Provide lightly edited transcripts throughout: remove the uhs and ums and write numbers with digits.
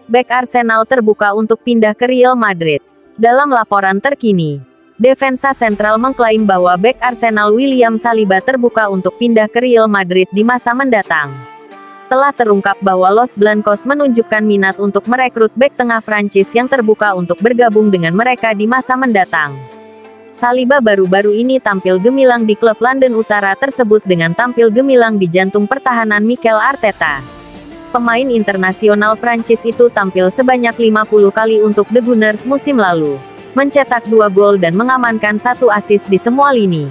Bek Arsenal terbuka untuk pindah ke Real Madrid. Dalam laporan terkini, Defensa Central mengklaim bahwa bek Arsenal William Saliba terbuka untuk pindah ke Real Madrid di masa mendatang. Telah terungkap bahwa Los Blancos menunjukkan minat untuk merekrut bek tengah Prancis yang terbuka untuk bergabung dengan mereka di masa mendatang. Saliba baru-baru ini tampil gemilang di klub London Utara tersebut dengan tampil gemilang di jantung pertahanan Mikel Arteta. Pemain internasional Prancis itu tampil sebanyak 50 kali untuk The Gunners musim lalu, mencetak 2 gol dan mengamankan 1 assist di semua lini.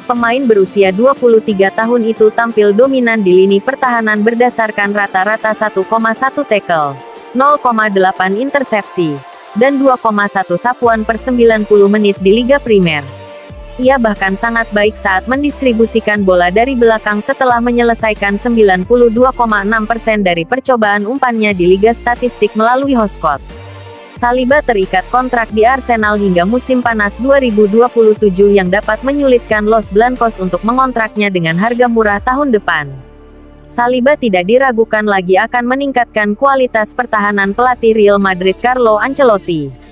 Pemain berusia 23 tahun itu tampil dominan di lini pertahanan berdasarkan rata-rata 1,1 tackle, 0,8 intersepsi, dan 2,1 sapuan per 90 menit di Liga Primer. Ia bahkan sangat baik saat mendistribusikan bola dari belakang setelah menyelesaikan 92,6% dari percobaan umpannya di Liga Statistik melalui Hotspot. Saliba terikat kontrak di Arsenal hingga musim panas 2027 yang dapat menyulitkan Los Blancos untuk mengontraknya dengan harga murah tahun depan. Saliba tidak diragukan lagi akan meningkatkan kualitas pertahanan pelatih Real Madrid Carlo Ancelotti.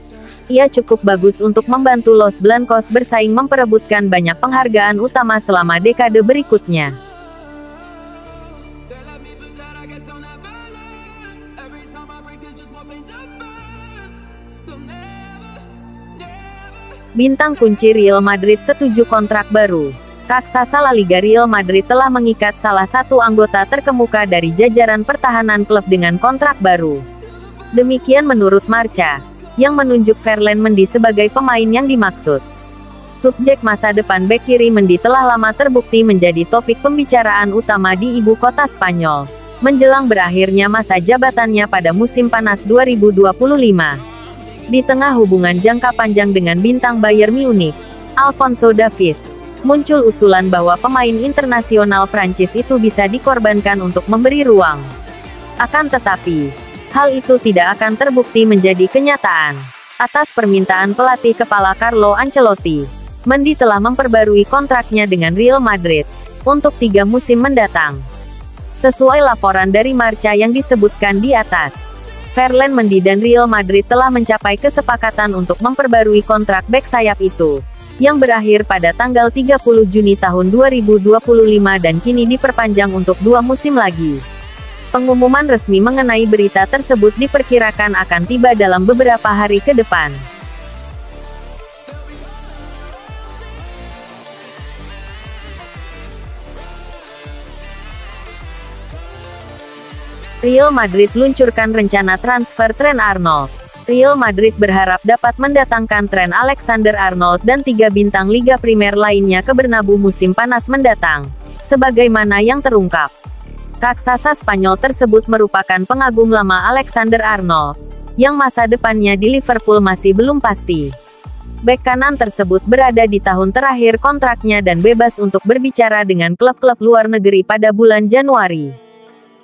Ia cukup bagus untuk membantu Los Blancos bersaing memperebutkan banyak penghargaan utama selama dekade berikutnya. Bintang kunci Real Madrid setuju kontrak baru. Raksasa La Liga Real Madrid telah mengikat salah satu anggota terkemuka dari jajaran pertahanan klub dengan kontrak baru. Demikian menurut Marca, yang menunjuk Ferland Mendy sebagai pemain yang dimaksud. Subjek masa depan bek kiri Mendy telah lama terbukti menjadi topik pembicaraan utama di ibu kota Spanyol, menjelang berakhirnya masa jabatannya pada musim panas 2025. Di tengah hubungan jangka panjang dengan bintang Bayern Munich, Alphonso Davies, muncul usulan bahwa pemain internasional Prancis itu bisa dikorbankan untuk memberi ruang. Akan tetapi, hal itu tidak akan terbukti menjadi kenyataan. Atas permintaan pelatih kepala Carlo Ancelotti, Mendy telah memperbarui kontraknya dengan Real Madrid untuk 3 musim mendatang. Sesuai laporan dari Marca yang disebutkan di atas, Ferland Mendy dan Real Madrid telah mencapai kesepakatan untuk memperbarui kontrak bek sayap itu, yang berakhir pada tanggal 30 Juni tahun 2025 dan kini diperpanjang untuk 2 musim lagi. Pengumuman resmi mengenai berita tersebut diperkirakan akan tiba dalam beberapa hari ke depan. Real Madrid luncurkan rencana transfer Trent Arnold. Real Madrid berharap dapat mendatangkan Trent Alexander-Arnold dan 3 bintang Liga Primer lainnya ke Bernabeu musim panas mendatang, sebagaimana yang terungkap. Raksasa Spanyol tersebut merupakan pengagum lama Alexander-Arnold, yang masa depannya di Liverpool masih belum pasti. Bek kanan tersebut berada di tahun terakhir kontraknya dan bebas untuk berbicara dengan klub-klub luar negeri pada bulan Januari.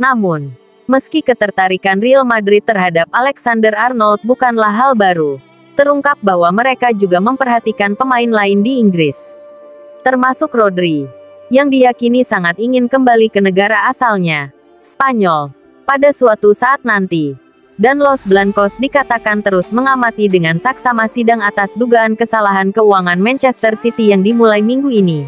Namun, meski ketertarikan Real Madrid terhadap Alexander-Arnold bukanlah hal baru, terungkap bahwa mereka juga memperhatikan pemain lain di Inggris, termasuk Rodri, yang diyakini sangat ingin kembali ke negara asalnya, Spanyol, pada suatu saat nanti. Dan Los Blancos dikatakan terus mengamati dengan saksama sidang atas dugaan kesalahan keuangan Manchester City yang dimulai minggu ini.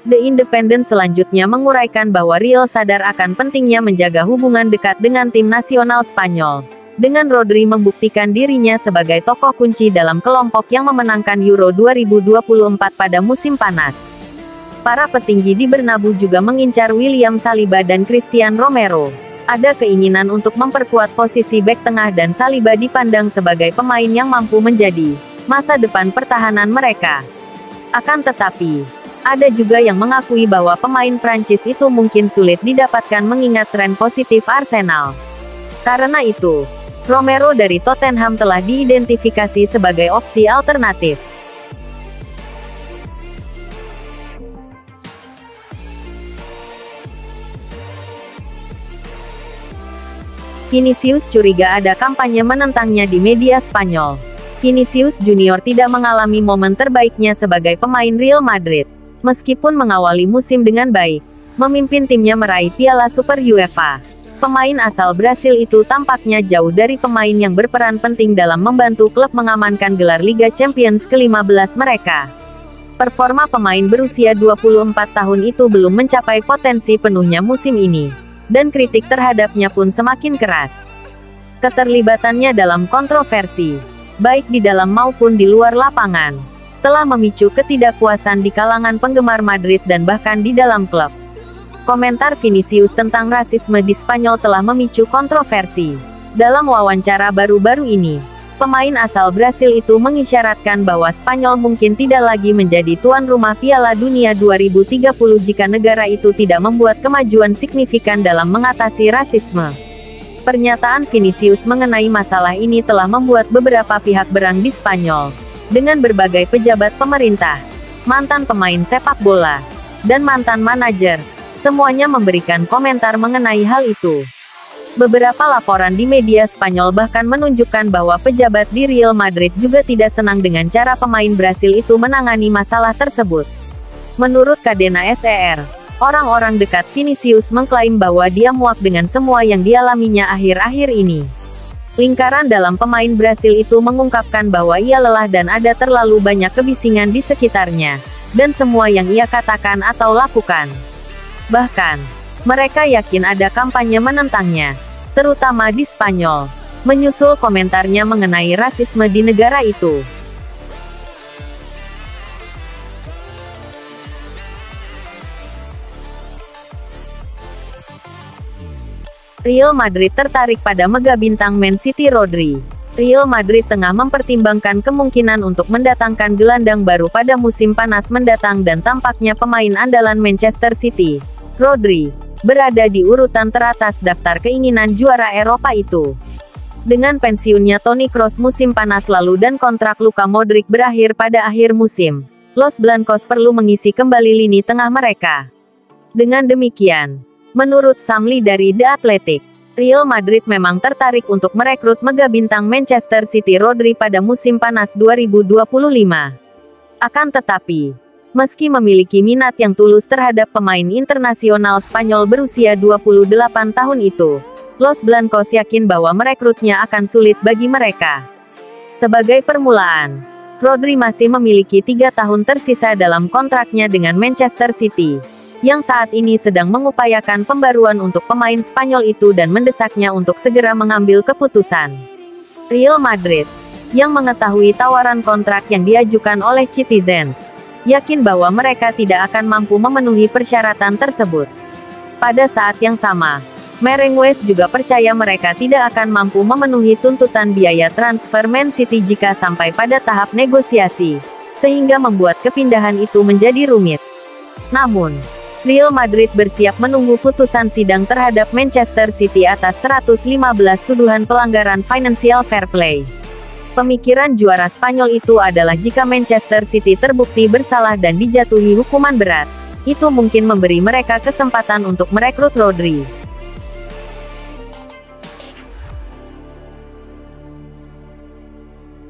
The Independent selanjutnya menguraikan bahwa Real sadar akan pentingnya menjaga hubungan dekat dengan tim nasional Spanyol, dengan Rodri membuktikan dirinya sebagai tokoh kunci dalam kelompok yang memenangkan Euro 2024 pada musim panas. Para petinggi di Bernabeu juga mengincar William Saliba dan Christian Romero. Ada keinginan untuk memperkuat posisi bek tengah dan Saliba dipandang sebagai pemain yang mampu menjadi masa depan pertahanan mereka. Akan tetapi, ada juga yang mengakui bahwa pemain Prancis itu mungkin sulit didapatkan mengingat tren positif Arsenal. Karena itu, Romero dari Tottenham telah diidentifikasi sebagai opsi alternatif. Vinicius curiga ada kampanye menentangnya di media Spanyol. Vinicius Junior tidak mengalami momen terbaiknya sebagai pemain Real Madrid. Meskipun mengawali musim dengan baik, memimpin timnya meraih Piala Super UEFA. Pemain asal Brasil itu tampaknya jauh dari pemain yang berperan penting dalam membantu klub mengamankan gelar Liga Champions ke-15 mereka. Performa pemain berusia 24 tahun itu belum mencapai potensi penuhnya musim ini, dan kritik terhadapnya pun semakin keras. Keterlibatannya dalam kontroversi, baik di dalam maupun di luar lapangan, telah memicu ketidakpuasan di kalangan penggemar Madrid dan bahkan di dalam klub. Komentar Vinicius tentang rasisme di Spanyol telah memicu kontroversi. Dalam wawancara baru-baru ini, pemain asal Brasil itu mengisyaratkan bahwa Spanyol mungkin tidak lagi menjadi tuan rumah Piala Dunia 2030 jika negara itu tidak membuat kemajuan signifikan dalam mengatasi rasisme. Pernyataan Vinicius mengenai masalah ini telah membuat beberapa pihak berang di Spanyol, dengan berbagai pejabat pemerintah, mantan pemain sepak bola, dan mantan manajer. Semuanya memberikan komentar mengenai hal itu. Beberapa laporan di media Spanyol bahkan menunjukkan bahwa pejabat di Real Madrid juga tidak senang dengan cara pemain Brasil itu menangani masalah tersebut. Menurut Cadena SER, orang-orang dekat Vinicius mengklaim bahwa dia muak dengan semua yang dialaminya akhir-akhir ini. Lingkaran dalam pemain Brasil itu mengungkapkan bahwa ia lelah dan ada terlalu banyak kebisingan di sekitarnya, dan semua yang ia katakan atau lakukan. Bahkan, mereka yakin ada kampanye menentangnya, terutama di Spanyol, menyusul komentarnya mengenai rasisme di negara itu. Real Madrid tertarik pada mega bintang Man City Rodri. Real Madrid tengah mempertimbangkan kemungkinan untuk mendatangkan gelandang baru pada musim panas mendatang dan tampaknya pemain andalan Manchester City, Rodri, berada di urutan teratas daftar keinginan juara Eropa itu. Dengan pensiunnya Toni Kroos musim panas lalu dan kontrak Luka Modric berakhir pada akhir musim, Los Blancos perlu mengisi kembali lini tengah mereka. Dengan demikian, menurut Sam Lee dari The Athletic, Real Madrid memang tertarik untuk merekrut mega bintang Manchester City Rodri pada musim panas 2025. Akan tetapi, meski memiliki minat yang tulus terhadap pemain internasional Spanyol berusia 28 tahun itu, Los Blancos yakin bahwa merekrutnya akan sulit bagi mereka. Sebagai permulaan, Rodri masih memiliki 3 tahun tersisa dalam kontraknya dengan Manchester City, yang saat ini sedang mengupayakan pembaruan untuk pemain Spanyol itu dan mendesaknya untuk segera mengambil keputusan. Real Madrid, yang mengetahui tawaran kontrak yang diajukan oleh Citizens, yakin bahwa mereka tidak akan mampu memenuhi persyaratan tersebut. Pada saat yang sama, Merengues juga percaya mereka tidak akan mampu memenuhi tuntutan biaya transfer Man City jika sampai pada tahap negosiasi, sehingga membuat kepindahan itu menjadi rumit. Namun, Real Madrid bersiap menunggu putusan sidang terhadap Manchester City atas 115 tuduhan pelanggaran financial fair play. Pemikiran juara Spanyol itu adalah jika Manchester City terbukti bersalah dan dijatuhi hukuman berat, itu mungkin memberi mereka kesempatan untuk merekrut Rodri.